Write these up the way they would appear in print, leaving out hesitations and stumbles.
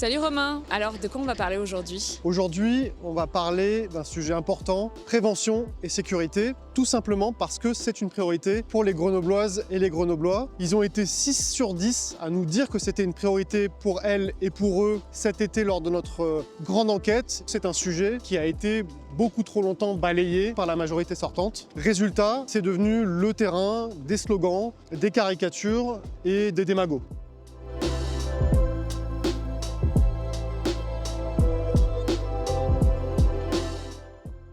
Salut Romain. Alors, de quoi on va parler aujourd'hui? Aujourd'hui, on va parler d'un sujet important, prévention et sécurité, tout simplement parce que c'est une priorité pour les Grenobloises et les Grenoblois. Ils ont été 6 sur 10 à nous dire que c'était une priorité pour elles et pour eux cet été lors de notre grande enquête. C'est un sujet qui a été beaucoup trop longtemps balayé par la majorité sortante. Résultat, c'est devenu le terrain des slogans, des caricatures et des démagos.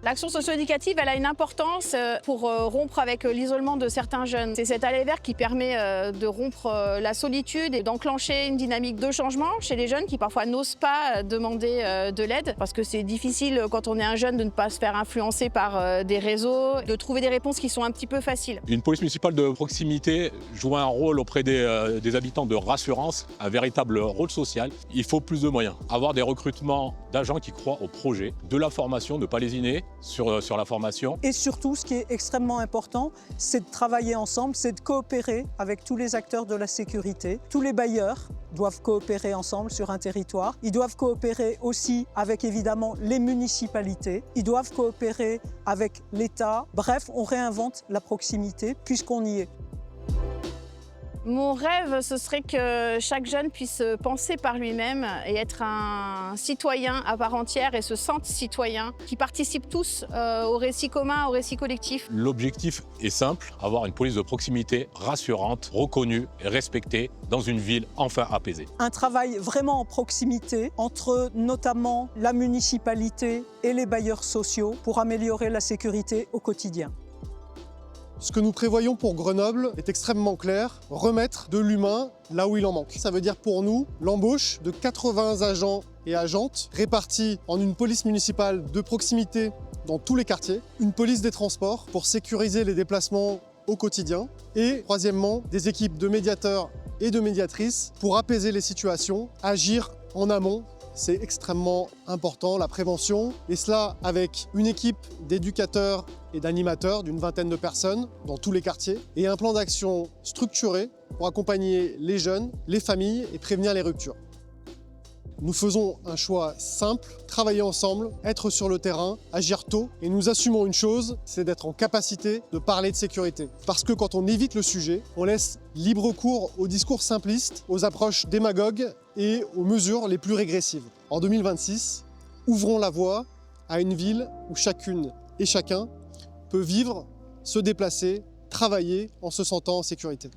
L'action socio-éducative, elle a une importance pour rompre avec l'isolement de certains jeunes. C'est cet aller vers qui permet de rompre la solitude et d'enclencher une dynamique de changement chez les jeunes qui parfois n'osent pas demander de l'aide parce que c'est difficile quand on est un jeune de ne pas se faire influencer par des réseaux, de trouver des réponses qui sont un petit peu faciles. Une police municipale de proximité joue un rôle auprès des habitants de rassurance, un véritable rôle social. Il faut plus de moyens. Avoir des recrutements d'agents qui croient au projet, de la formation, ne pas lésiner sur la formation. Et surtout, ce qui est extrêmement important, c'est de travailler ensemble, c'est de coopérer avec tous les acteurs de la sécurité. Tous les bailleurs doivent coopérer ensemble sur un territoire. Ils doivent coopérer aussi avec évidemment les municipalités. Ils doivent coopérer avec l'État. Bref, on réinvente la proximité puisqu'on y est. Mon rêve, ce serait que chaque jeune puisse penser par lui-même et être un citoyen à part entière et se sente citoyen, qui participent tous au récit commun, au récit collectif. L'objectif est simple, avoir une police de proximité rassurante, reconnue et respectée dans une ville enfin apaisée. Un travail vraiment en proximité entre notamment la municipalité et les bailleurs sociaux pour améliorer la sécurité au quotidien. Ce que nous prévoyons pour Grenoble est extrêmement clair, remettre de l'humain là où il en manque. Ça veut dire pour nous l'embauche de 80 agents et agentes répartis en une police municipale de proximité dans tous les quartiers, une police des transports pour sécuriser les déplacements au quotidien et troisièmement des équipes de médiateurs et de médiatrices pour apaiser les situations, agir en amont. C'est extrêmement important, la prévention, et cela avec une équipe d'éducateurs et d'animateurs d'une vingtaine de personnes dans tous les quartiers, et un plan d'action structuré pour accompagner les jeunes, les familles et prévenir les ruptures. Nous faisons un choix simple, travailler ensemble, être sur le terrain, agir tôt, et nous assumons une chose, c'est d'être en capacité de parler de sécurité. Parce que quand on évite le sujet, on laisse libre cours aux discours simplistes, aux approches démagogues et aux mesures les plus régressives. En 2026, ouvrons la voie à une ville où chacune et chacun peut vivre, se déplacer, travailler en se sentant en sécurité.